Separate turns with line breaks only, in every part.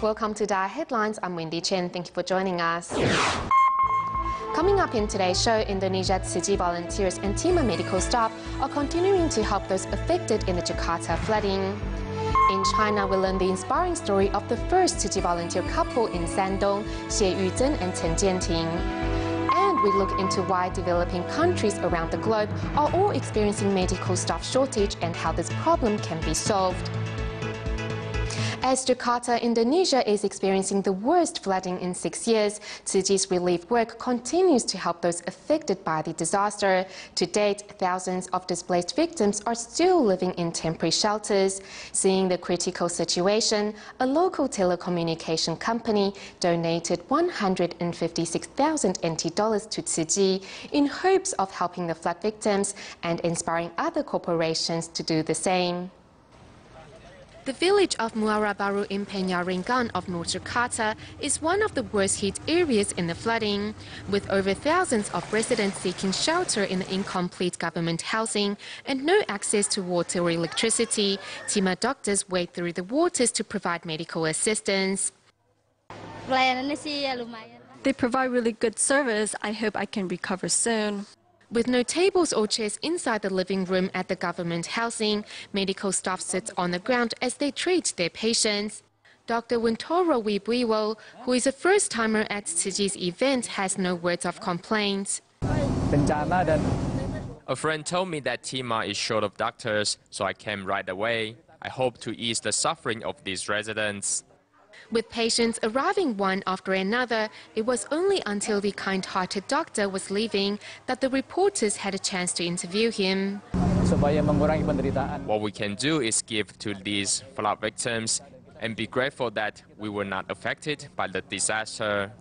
Welcome to DaAi Headlines. I'm Wendy Chen. Thank you for joining us. Coming up in today's show, Indonesia Tsuji volunteers and Timah medical staff are continuing to help those affected in the Jakarta flooding. In China, we learn the inspiring story of the first Tsuji volunteer couple in Shandong, Xie Yuzhen and Chen Jianting. And we look into why developing countries around the globe are all experiencing medical staff shortage and how this problem can be solved. As Jakarta, Indonesia is experiencing the worst flooding in 6 years, Tsuji's relief work continues to help those affected by the disaster. To date, thousands of displaced victims are still living in temporary shelters. Seeing the critical situation, a local telecommunication company donated 156,000 NT dollars to Tsuji in hopes of helping the flood victims and inspiring other corporations to do the same. The village of Muara Baru in Penyaringan of North Jakarta is one of the worst hit areas in the flooding. With over thousands of residents seeking shelter in the incomplete government housing and no access to water or electricity, Timah doctors wade through the waters to provide medical assistance.
They provide really good service. I hope I can recover soon.
With no tables or chairs inside the living room at the government housing, medical staff sits on the ground as they treat their patients. Dr. Wintoro Wibuiwo, who is a first-timer at Tsuji's event, has no words of complaint.
A friend told me that Timah is short of doctors, so I came right away. I hope to ease the suffering of these residents.
With patients arriving one after another, it was only until the kind-hearted doctor was leaving that the reporters had a chance to interview him.
What we can do is give to these flood victims and be grateful that we were not affected by the disaster.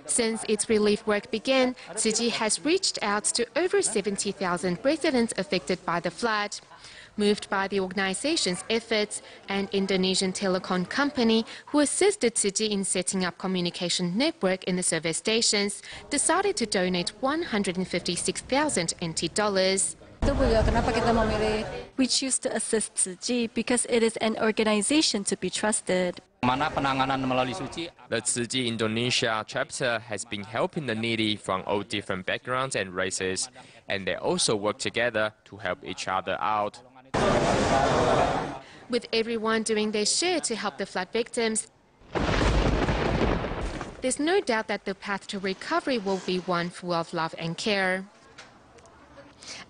Since its relief work began, Tsuji has reached out to over 70,000 residents affected by the flood. Moved by the organization's efforts, an Indonesian telecom company who assisted Tsuji in setting up communication network in the service stations decided to donate 156,000 NT dollars.
We choose to assist Tsuji because it is an organization to be trusted.
The Tsuji Indonesia chapter has been helping the needy from all different backgrounds and races, and they also work together to help each other out.
With everyone doing their share to help the flood victims, there's no doubt that the path to recovery will be one full of love and care.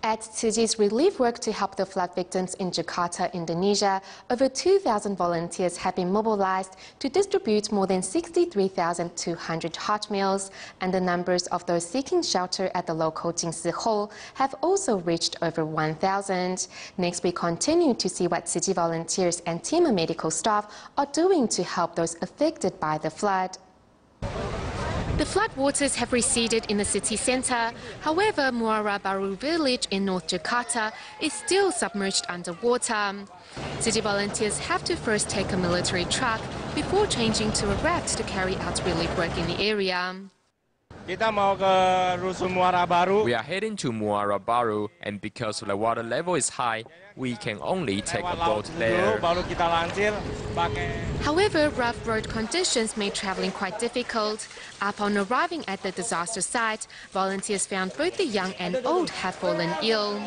At Tsuji's relief work to help the flood victims in Jakarta, Indonesia, over 2,000 volunteers have been mobilized to distribute more than 63,200 hot meals, and the numbers of those seeking shelter at the local Jingsi Hall have also reached over 1,000. Next, we continue to see what Tsuji volunteers and Timah medical staff are doing to help those affected by the flood. The flood waters have receded in the city centre. However, Muara Baru village in North Jakarta is still submerged underwater. City volunteers have to first take a military truck before changing to a raft to carry out relief work in the area.
We are heading to Muara Baru, and because the water level is high, we can only take a boat there.
However, rough road conditions made travelling quite difficult. Upon arriving at the disaster site, volunteers found both the young and old have fallen ill.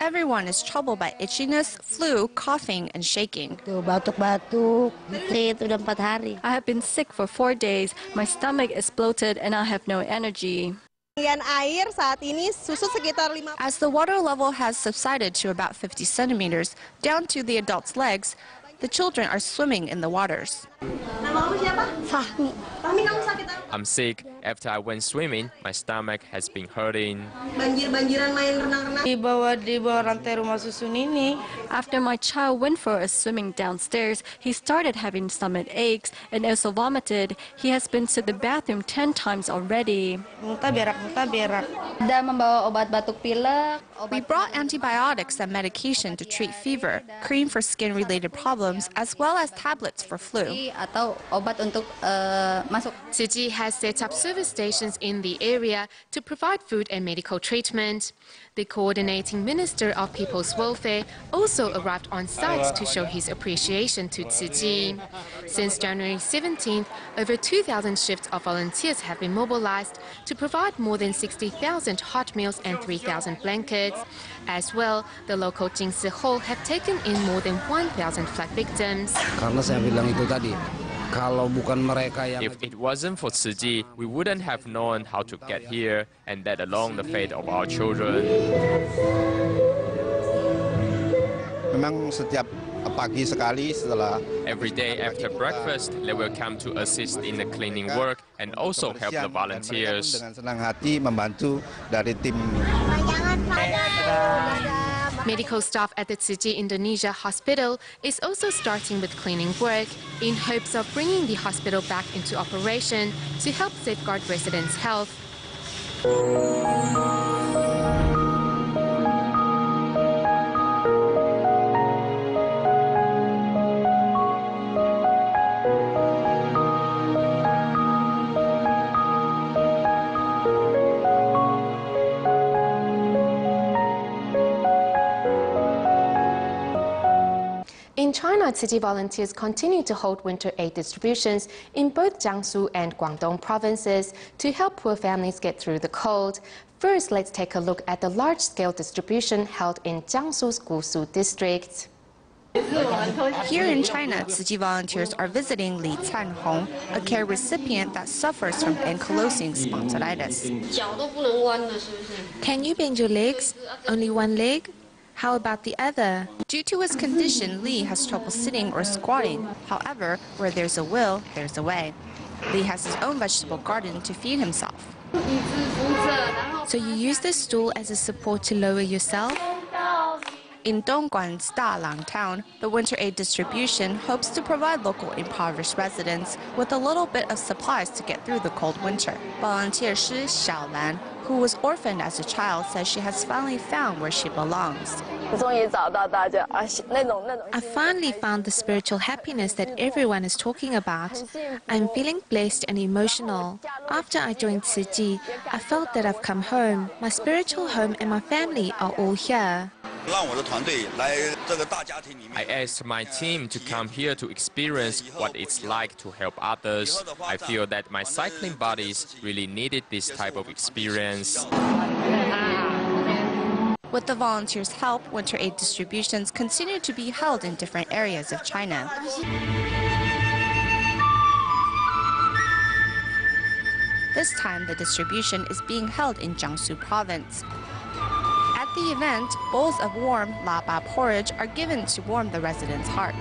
Everyone is troubled by itchiness, flu, coughing, and shaking.
I have been sick for 4 days. My stomach is bloated and I have no energy.
As the water level has subsided to about 50 centimeters, down to the adults' legs, the children are swimming in the waters.
I'm sick. After I went swimming, my stomach has been hurting.
After my child went for a swimming downstairs, he started having stomach aches and also vomited. He has been to the bathroom 10 times already.
We brought antibiotics and medication to treat fever, cream for skin-related problems, as well as tablets for flu.
Tzu Chi has set up service stations in the area to provide food and medical treatment. The coordinating Minister of People's Welfare also arrived on site to show his appreciation to Tzu Chi. Since January 17th, over 2,000 shifts of volunteers have been mobilized to provide more than 60,000 hot meals and 3,000 blankets. As well, the local Jingsi Hall have taken in more than 1,000 flood victims.
If it wasn't for Tzu Chi, we wouldn't have known how to get here, and let alone the fate of our children. Every day after breakfast, they will come to assist in the cleaning work and also help the volunteers.
Medical staff at the Tzu Chi Indonesia Hospital is also starting with cleaning work in hopes of bringing the hospital back into operation to help safeguard residents' health. In China, Tzu Chi volunteers continue to hold winter aid distributions in both Jiangsu and Guangdong provinces to help poor families get through the cold. First, let's take a look at the large-scale distribution held in Jiangsu's Gusu district.
Here in China, Tzu Chi volunteers are visiting Li Canhong, a care recipient that suffers from ankylosing spondylitis.
Can you bend your legs? Only one leg? How about the other?
Due to his condition, Li has trouble sitting or squatting. However, where there's a will, there's a way. Li has his own vegetable garden to feed himself.
So you use the stool as a support to lower yourself?
In Dongguan's Dalang town, the winter aid distribution hopes to provide local impoverished residents with a little bit of supplies to get through the cold winter. Volunteer Shi Xiaolan, who was orphaned as a child, says she has finally found where she belongs.
I finally found the spiritual happiness that everyone is talking about. I'm feeling blessed and emotional. After I joined Tzu Chi, I felt that I've come home. My spiritual home and my family are all here.
I asked my team to come here to experience what it's like to help others. I feel that my cycling buddies really needed this type of experience.
With the volunteers' help, winter aid distributions continue to be held in different areas of China. This time, the distribution is being held in Jiangsu province. At the event, bowls of warm laba porridge are given to warm the residents' hearts.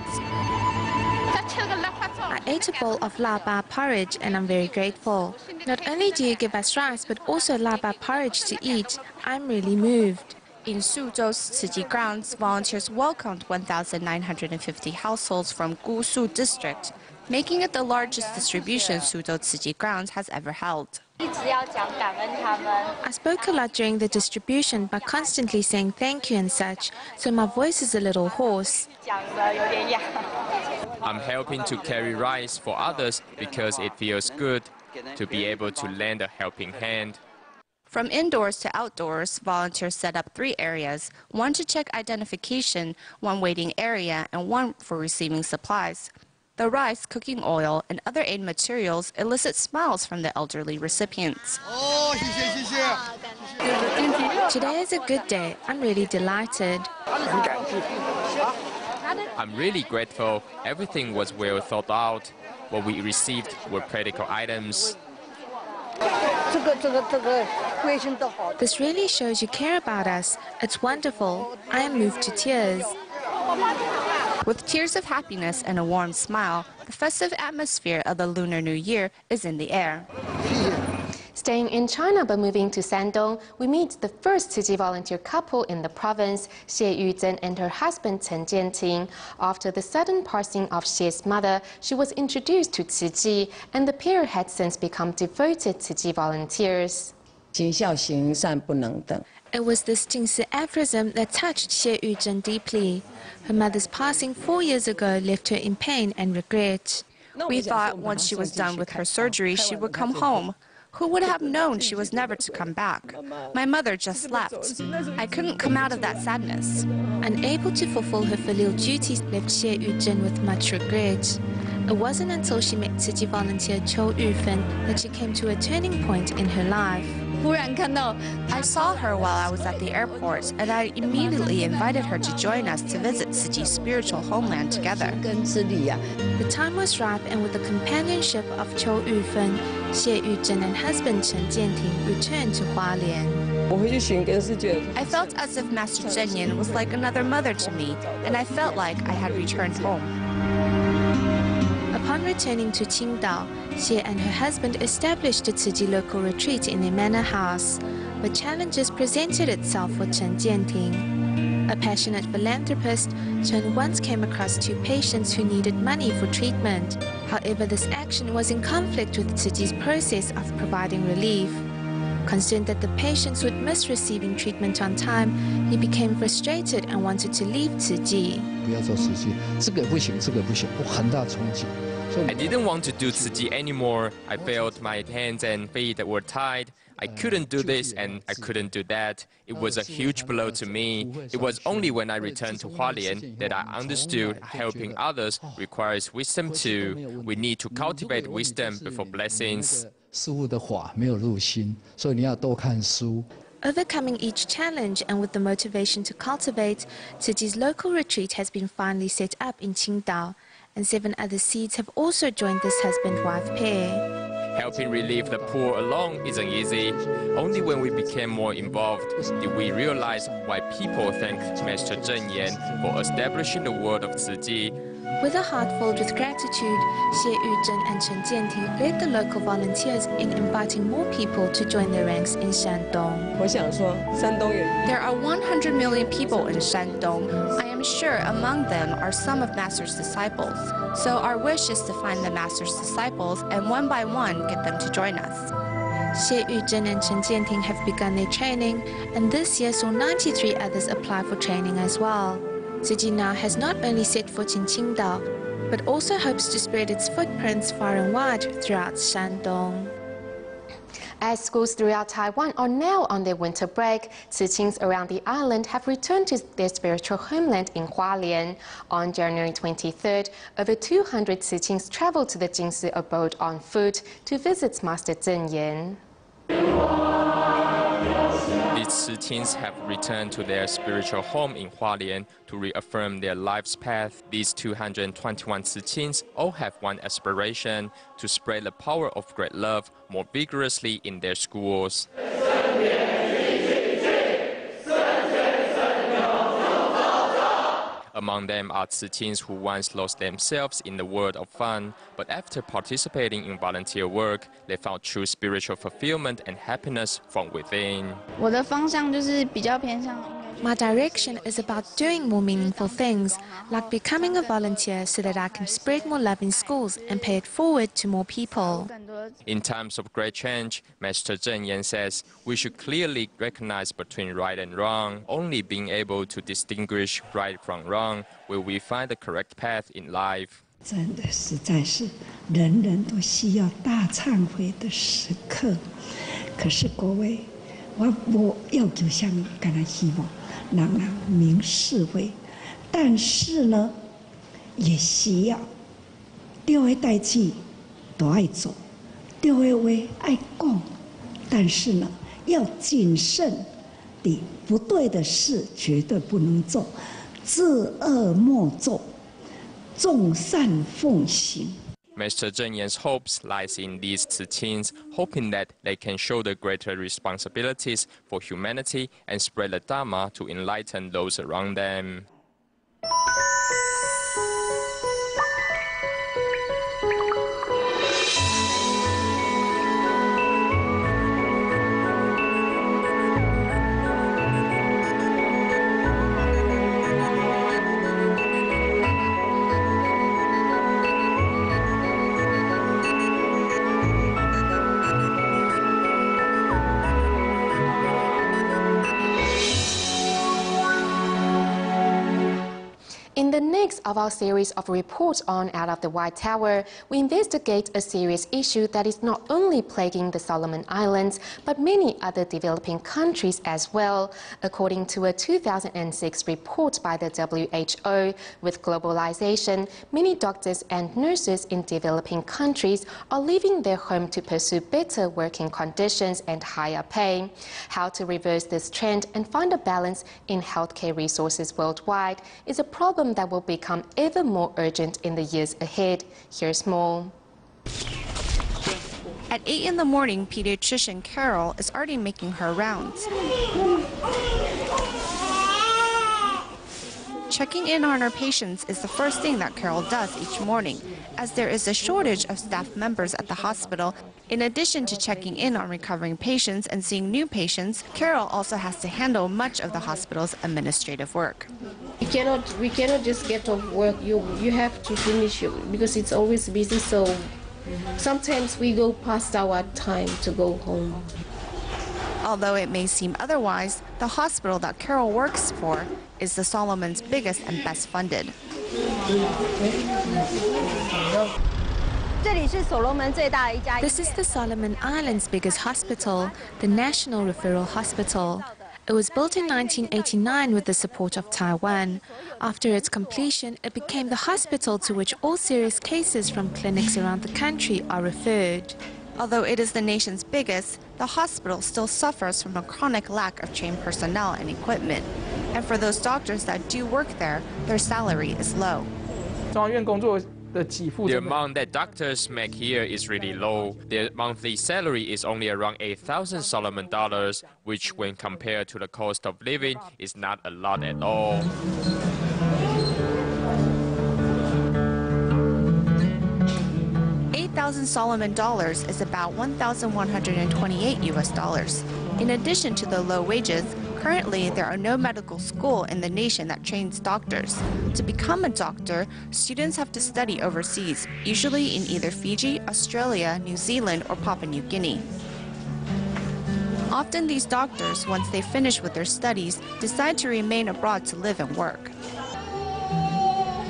I ate a bowl of laba porridge and I'm very grateful. Not only do you give us rice, but also laba porridge to eat. I'm really moved.
In Suzhou's Tzu Chi grounds, volunteers welcomed 1,950 households from Gusu district, making it the largest distribution Suzhou Tzu Chi grounds has ever held.
I spoke a lot during the distribution by constantly saying thank you and such, so my voice is a little hoarse.
I'm helping to carry rice for others because it feels good to be able to lend a helping hand.
From indoors to outdoors, volunteers set up 3 areas, one to check identification, one waiting area, and one for receiving supplies. The rice, cooking oil, and other aid materials elicit smiles from the elderly recipients.
Today is a good day. I'm really delighted.
I'm really grateful. Everything was well thought out. What we received were practical items.
This really shows you care about us. It's wonderful. I am moved to tears.
With tears of happiness and a warm smile, the festive atmosphere of the Lunar New Year is in the air.
Staying in China but moving to Shandong, we meet the first Tzu Chi volunteer couple in the province, Xie Yuzhen and her husband Chen Jianting. After the sudden passing of Xie's mother, she was introduced to Tzu Chi, and the pair had since become devoted Tzu Chi volunteers.
It was this Jingsi aphorism that touched Xie Yuzhen deeply. Her mother's passing 4 years ago left her in pain and regret.
We thought once she was done with her surgery, she would come home. Who would have known she was never to come back? My mother just left. I couldn't come out of that sadness.
Unable to fulfill her filial duties left Xie Yuzhen with much regret. It wasn't until she met Tzu Chi volunteer Qiu Yufen that she came to a turning point in her life.
I saw her while I was at the airport, and I immediately invited her to join us to visit Tzu Chi's spiritual homeland together.
The time was ripe, and with the companionship of Qiu Yufen, Xie Yuzhen and husband Chen Jianting returned to Hualien.
I felt as if Master Zhenyan was like another mother to me, and I felt like I had returned home.
Upon returning to Qingdao, Xie and her husband established a Tzu Chi local retreat in their manor house, but challenges presented itself for Chen Jianting. A passionate philanthropist, Chen once came across 2 patients who needed money for treatment. However, this action was in conflict with Tzu Chi's process of providing relief. Concerned that the patients would miss receiving treatment on time, he became frustrated and wanted to leave Tzu Chi.
I didn't want to do Tzu Chi anymore. I felt my hands and feet were tied. I couldn't do this and I couldn't do that. It was a huge blow to me. It was only when I returned to Hualien that I understood helping others requires wisdom too. We need to cultivate wisdom before blessings.
Overcoming each challenge and with the motivation to cultivate, Tzu Chi's local retreat has been finally set up in Qingdao, and 7 other seeds have also joined this husband-wife pair.
Helping relieve the poor alone isn't easy. Only when we became more involved did we realize why people thank Master Zheng Yan for establishing the world of Tzu Chi.
With a heart filled with gratitude, Xie Yuzhen and Chen Jianting led the local volunteers in inviting more people to join their ranks in Shandong.
There are 100 million people in Shandong. I am sure among them are some of Master's disciples. So our wish is to find the Master's disciples and one by one get them to join us.
Xie Yuzhen and Chen Jianting have begun their training, and this year saw 93 others apply for training as well. Tzu Chi now has not only set foot in Qingdao, but also hopes to spread its footprints far and wide throughout Shandong.
As schools throughout Taiwan are now on their winter break, Tzu Chings around the island have returned to their spiritual homeland in Hualien. On January 23rd, over 200 Tzu Chings traveled to the Jingsi abode on foot to visit Master Zheng Yan.
These Tzu Chings have returned to their spiritual home in Hualien to reaffirm their life's path. These 221 Tzu Chings all have one aspiration: to spread the power of great love more vigorously in their schools. Among them are Tzu Chings who once lost themselves in the world of fun, but after participating in volunteer work, they found true spiritual fulfillment and happiness from within.
My direction is about doing more meaningful things, like becoming a volunteer so that I can spread more love in schools and pay it forward to more people.
In times of great change, Master Zheng Yan says we should clearly recognize between right and wrong. Only being able to distinguish right from wrong will we find the correct path in life.
真的实在是人人都需要大忏悔的时刻。可是各位，我要求啥物？敢若希望人明是非，但是呢，也需要对的代志都爱做，对的话爱讲，但是呢，要谨慎的，不对的事绝对不能做，自恶莫作。 众善奉行。
Master Zheng Yan's hopes lies in these Tzu Chings, hoping that they can shoulder greater responsibilities for humanity and spread the Dharma to enlighten those around them.
next of our series of reports on Out of the White Tower, we investigate a serious issue that is not only plaguing the Solomon Islands, but many other developing countries as well. According to a 2006 report by the WHO, with globalization, many doctors and nurses in developing countries are leaving their home to pursue better working conditions and higher pay. How to reverse this trend and find a balance in healthcare resources worldwide is a problem that will become ever more urgent in the years ahead. Here's more.
At 8 in the morning, pediatrician Carol is already making her rounds. Checking in on her patients is the first thing that Carol does each morning, as there is a shortage of staff members at the hospital. In addition to checking in on recovering patients and seeing new patients, Carol also has to handle much of the hospital's administrative work.
We cannot just get off work. You have to finish it because it's always busy. So sometimes we go past our time to go home.
Although it may seem otherwise, the hospital that Carol works for is the Solomon's biggest and best funded.
This is the Solomon Islands' biggest hospital, the National Referral Hospital. It was built in 1989 with the support of Taiwan. After its completion, it became the hospital to which all serious cases from clinics around the country are referred.
Although it is the nation's biggest, the hospital still suffers from a chronic lack of trained personnel and equipment. And for those doctors that do work there, their salary is low.
The amount that doctors make here is really low. Their monthly salary is only around 8,000 Solomon dollars, which when compared to the cost of living is not a lot at all.
Solomon dollars is about 1,128 US dollars. In addition to the low wages, currently there are no medical school in the nation that trains doctors. To become a doctor, students have to study overseas, usually in either Fiji, Australia, New Zealand, or Papua New Guinea. Often these doctors, once they finish with their studies, decide to remain abroad to live and work.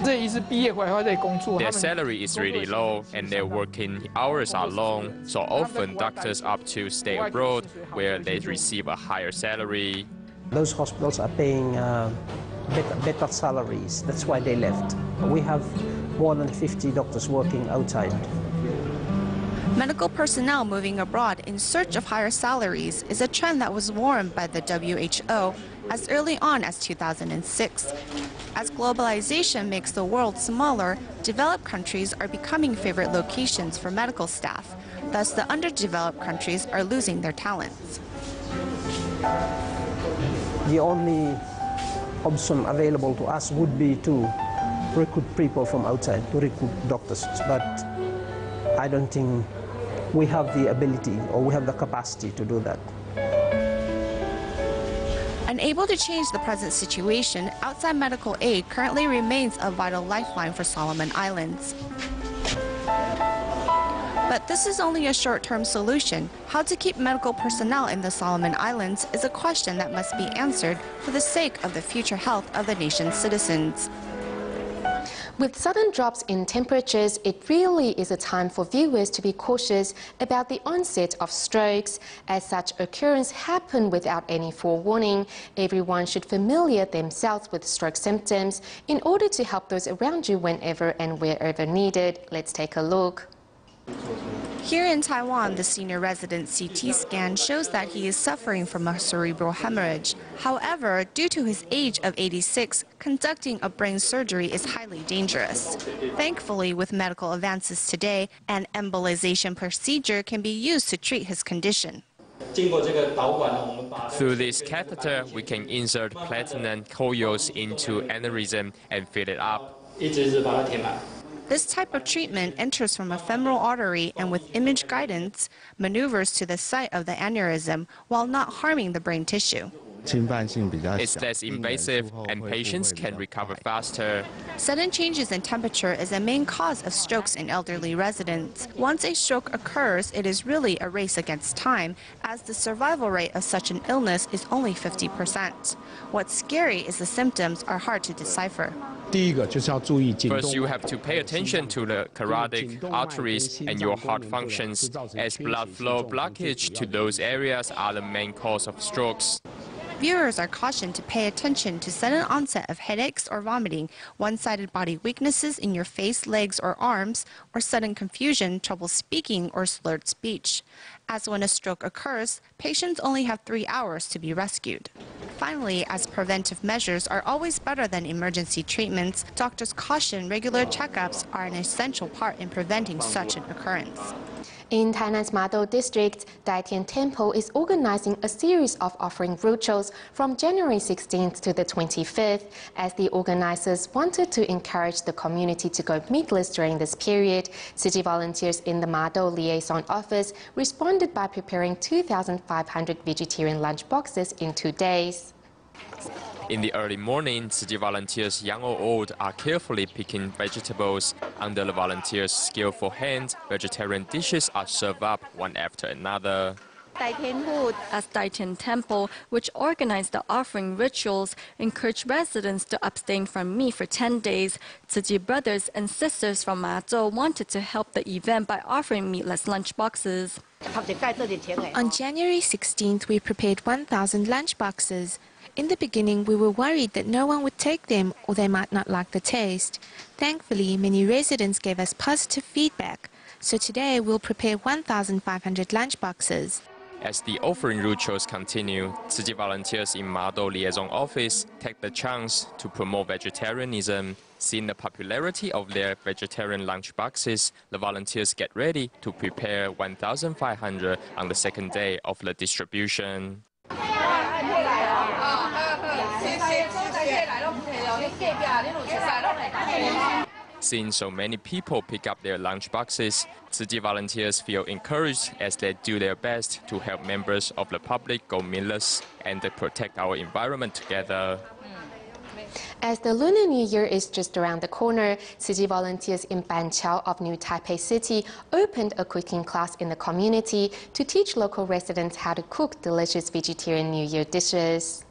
Their salary is really low and their working hours are long, so often doctors opt to stay abroad where they receive a higher salary.
Those hospitals are paying better salaries, that's why they left. We have more than 50 doctors working outside.
Medical personnel moving abroad in search of higher salaries is a trend that was warned by the WHO as early on as 2006. As globalization makes the world smaller, developed countries are becoming favorite locations for medical staff. Thus, the underdeveloped countries are losing their talents.
The only option available to us would be to recruit people from outside, to recruit doctors. But I don't think we have the ability or we have the capacity to do that.
Unable to change the present situation, outside medical aid currently remains a vital lifeline for Solomon Islands. But this is only a short-term solution. How to keep medical personnel in the Solomon Islands is a question that must be answered for the sake of the future health of the nation's citizens.
With sudden drops in temperatures, it really is a time for viewers to be cautious about the onset of strokes. As such occurrence happen without any forewarning, everyone should familiar themselves with stroke symptoms in order to help those around you whenever and wherever needed. Let's take a look.
Here in Taiwan, the senior resident CT scan shows that he is suffering from a cerebral hemorrhage. However, due to his age of 86, conducting a brain surgery is highly dangerous. Thankfully, with medical advances today, an embolization procedure can be used to treat his condition.
Through this catheter, we can insert platinum coils into aneurysm and fill it up.
This type of treatment enters from a femoral artery and with image guidance, maneuvers to the site of the aneurysm while not harming the brain tissue.
It's less invasive and patients can recover faster.
Sudden changes in temperature is a main cause of strokes in elderly residents. Once a stroke occurs, it is really a race against time, as the survival rate of such an illness is only 50%. What's scary is the symptoms are hard to decipher.
First, you have to pay attention to the carotid arteries and your heart functions, as blood flow blockage to those areas are the main cause of strokes.
Viewers are cautioned to pay attention to sudden onset of headaches or vomiting, one-sided body weaknesses in your face, legs, or arms, or sudden confusion, trouble speaking, or slurred speech. As when a stroke occurs, patients only have 3 hours to be rescued. Finally, as preventive measures are always better than emergency treatments, doctors caution regular checkups are an essential part in preventing such an occurrence.
In Tainan's Mado district, DaAi Temple is organizing a series of offering rituals from January 16th to the 25th, as the organizers wanted to encourage the community to go meatless during this period. City volunteers in the Mado Liaison Office responded by preparing 2,500 vegetarian lunch boxes in 2 days.
In the early morning, City volunteers, young or old, are carefully picking vegetables. Under the volunteers' skillful hands, vegetarian dishes are served up one after another.
As DaAi Temple, which organized the offering rituals, encouraged residents to abstain from meat for 10 days, Tzu brothers and sisters from Mazhou wanted to help the event by offering meatless lunch boxes.
On January 16th, we prepared 1,000 lunch boxes. In the beginning, we were worried that no one would take them or they might not like the taste. Thankfully, many residents gave us positive feedback. So today, we'll prepare 1,500 lunch boxes.
As the offering rituals continue, Tzu volunteers in Mado Liaison Office take the chance to promote vegetarianism. Seeing the popularity of their vegetarian lunch boxes, the volunteers get ready to prepare 1,500 on the second day of the distribution. Seeing so many people pick up their lunch boxes, Tzu volunteers feel encouraged as they do their best to help members of the public go meatless and protect our environment together.
As the Lunar New Year is just around the corner, City volunteers in Banqiao of New Taipei City opened a cooking class in the community to teach local residents how to cook delicious vegetarian New Year dishes.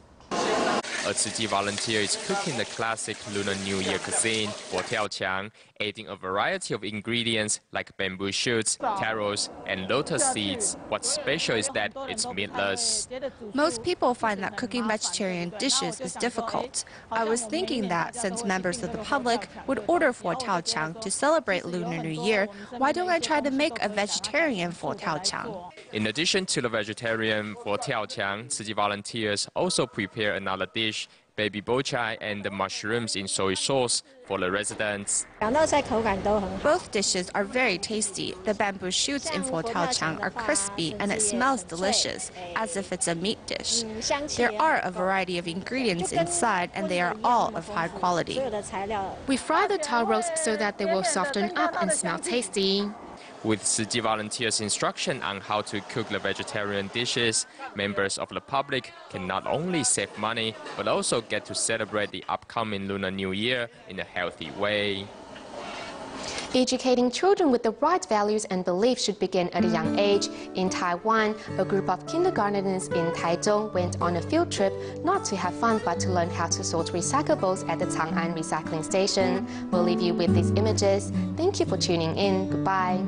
A Tzu volunteer is cooking the classic Lunar New Year cuisine, Tiaoqiang, adding a variety of ingredients like bamboo shoots, taros, and lotus seeds. What's special is that it's meatless.
Most people find that cooking vegetarian dishes is difficult. I was thinking that since members of the public would order Tiaoqiang to celebrate Lunar New Year, why don't I try to make a vegetarian Tiaoqiang?
In addition to the vegetarian Tiaoqiang, Tzu volunteers also prepare another dish, baby bochai and the mushrooms in soy sauce for the residents.
Both dishes are very tasty. The bamboo shoots in Tiaoqiang are crispy and it smells delicious, as if it's a meat dish. There are a variety of ingredients inside and they are all of high quality.
We fry the taros so that they will soften up and smell tasty.
With Tzu volunteers' instruction on how to cook the vegetarian dishes, members of the public can not only save money, but also get to celebrate the upcoming Lunar New Year in a healthy way.
Educating children with the right values and beliefs should begin at a young age. In Taiwan, a group of kindergarteners in Taichung went on a field trip not to have fun but to learn how to sort recyclables at the Chang'an recycling station. We'll leave you with these images. Thank you for tuning in. Goodbye.